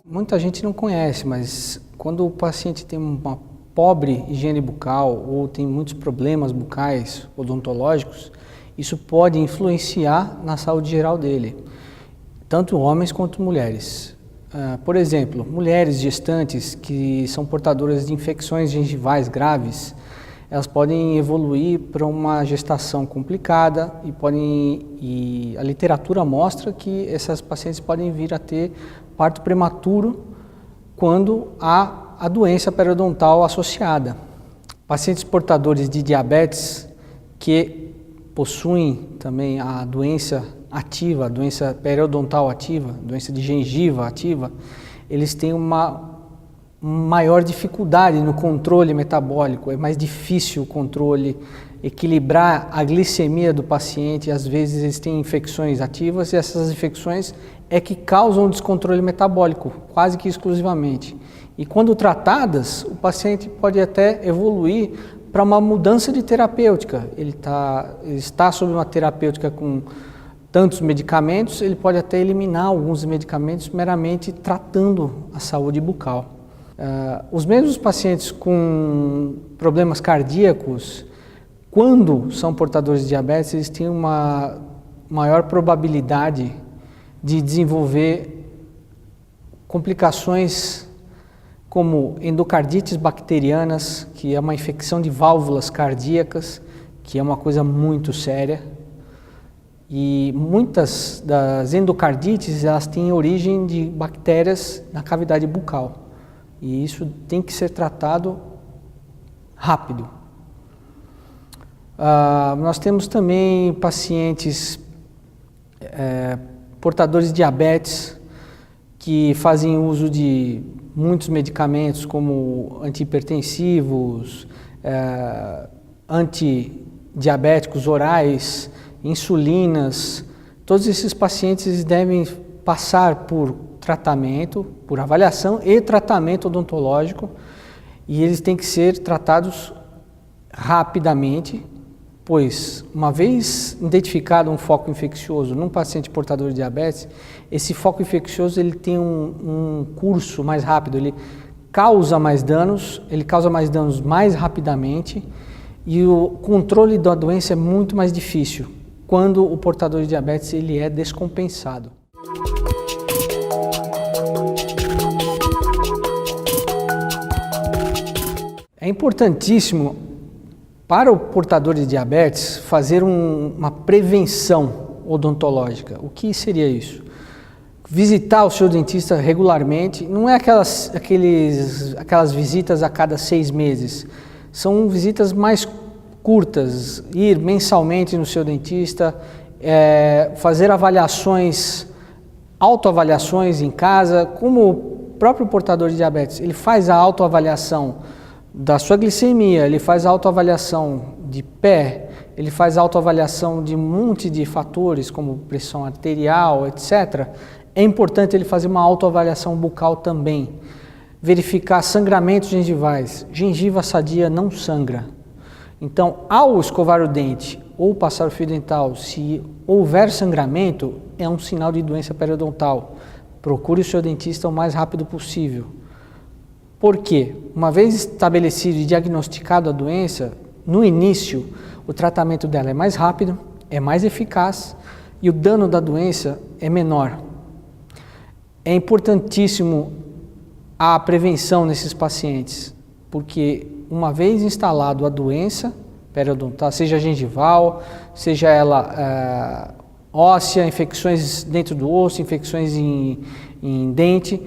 Muita gente não conhece, mas quando o paciente tem uma pobre higiene bucal ou tem muitos problemas bucais odontológicos, isso pode influenciar na saúde geral dele, tanto homens quanto mulheres. Por exemplo, mulheres gestantes que são portadoras de infecções gengivais graves, elas podem evoluir para uma gestação complicada e a literatura mostra que essas pacientes podem vir a ter parto prematuro quando há a doença periodontal associada. Pacientes portadores de diabetes que possuem também a doença ativa, a doença periodontal ativa, doença de gengiva ativa, eles têm uma maior dificuldade no controle metabólico, é mais difícil o controle, equilibrar a glicemia do paciente, às vezes eles têm infecções ativas e essas infecções é que causam descontrole metabólico, quase que exclusivamente. E quando tratadas, o paciente pode até evoluir para uma mudança de terapêutica. Ele está sob uma terapêutica com tantos medicamentos, ele pode até eliminar alguns medicamentos meramente tratando a saúde bucal. Os mesmos pacientes com problemas cardíacos, quando são portadores de diabetes, eles têm uma maior probabilidade de desenvolver complicações como endocardites bacterianas, que é uma infecção de válvulas cardíacas, que é uma coisa muito séria. E muitas das endocardites, elas têm origem de bactérias na cavidade bucal. E isso tem que ser tratado rápido. Nós temos também pacientes portadores de diabetes que fazem uso de muitos medicamentos como antihipertensivos, antidiabéticos orais, insulinas. Todos esses pacientes devem passar por tratamento, por avaliação e tratamento odontológico, e eles têm que ser tratados rapidamente, pois uma vez identificado um foco infeccioso num paciente portador de diabetes, esse foco infeccioso ele tem um curso mais rápido, ele causa mais danos mais rapidamente e o controle da doença é muito mais difícil quando o portador de diabetes ele é descompensado. É importantíssimo para o portador de diabetes fazer uma prevenção odontológica. O que seria isso? Visitar o seu dentista regularmente, não é aquelas visitas a cada 6 meses, são visitas mais curtas, ir mensalmente no seu dentista, fazer autoavaliações em casa, como o próprio portador de diabetes, ele faz a autoavaliação da sua glicemia, ele faz a autoavaliação de pé, ele faz a autoavaliação de um monte de fatores, como pressão arterial, etc. É importante ele fazer uma autoavaliação bucal também, verificar sangramentos gengivais. Gengiva sadia não sangra. Então, ao escovar o dente ou passar o fio dental, se houver sangramento, é um sinal de doença periodontal. Procure o seu dentista o mais rápido possível. Por quê? Uma vez estabelecido e diagnosticado a doença, no início, o tratamento dela é mais rápido, é mais eficaz e o dano da doença é menor. É importantíssimo a prevenção nesses pacientes, porque uma vez instalado a doença periodontal, seja gengival, seja ela óssea, infecções dentro do osso, infecções em dente,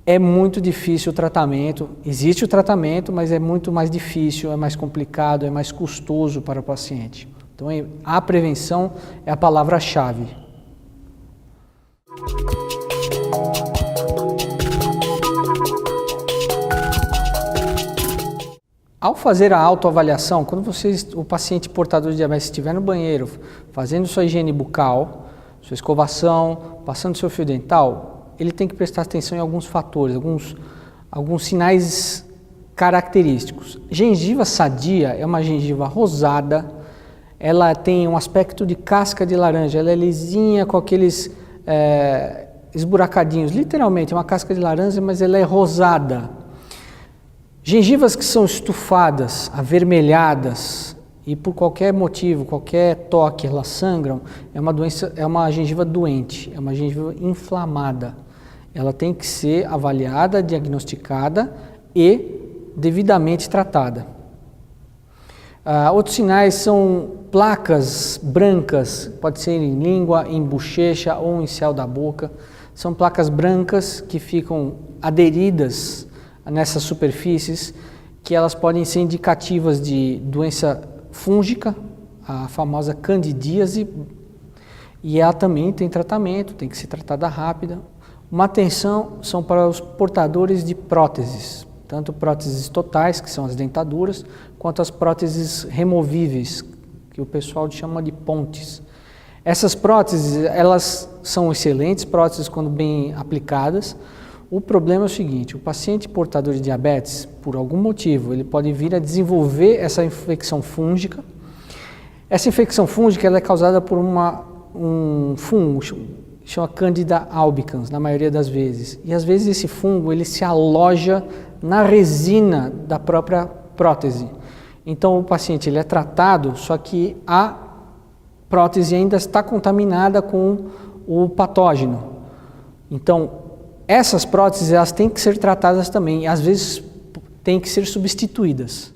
é muito difícil o tratamento. Existe o tratamento, mas é muito mais difícil, é mais complicado, é mais custoso para o paciente. Então, a prevenção é a palavra-chave. Ao fazer a autoavaliação, quando o paciente portador de diabetes estiver no banheiro, fazendo sua higiene bucal, sua escovação, passando seu fio dental, ele tem que prestar atenção em alguns fatores, alguns alguns sinais característicos. Gengiva sadia é uma gengiva rosada, ela tem um aspecto de casca de laranja, ela é lisinha com aqueles esburacadinhos, literalmente é uma casca de laranja, mas ela é rosada. Gengivas que são estufadas, avermelhadas e por qualquer motivo, qualquer toque, elas sangram, é uma doença, é uma gengiva doente, é uma gengiva inflamada. Ela tem que ser avaliada, diagnosticada e devidamente tratada. Outros sinais são placas brancas, pode ser em língua, em bochecha ou em céu da boca. São placas brancas que ficam aderidas nessas superfícies, que elas podem ser indicativas de doença fúngica, a famosa candidíase, e ela também tem tratamento, tem que ser tratada rápida. Uma atenção são para os portadores de próteses, tanto próteses totais, que são as dentaduras, quanto as próteses removíveis, que o pessoal chama de pontes. Essas próteses, elas são excelentes próteses quando bem aplicadas. O problema é o seguinte, o paciente portador de diabetes, por algum motivo, ele pode vir a desenvolver essa infecção fúngica. Essa infecção fúngica ela é causada por um fungo, chama Candida albicans, na maioria das vezes. E às vezes esse fungo ele se aloja na resina da própria prótese. Então o paciente ele é tratado, só que a prótese ainda está contaminada com o patógeno. Então essas próteses elas têm que ser tratadas também, e às vezes têm que ser substituídas.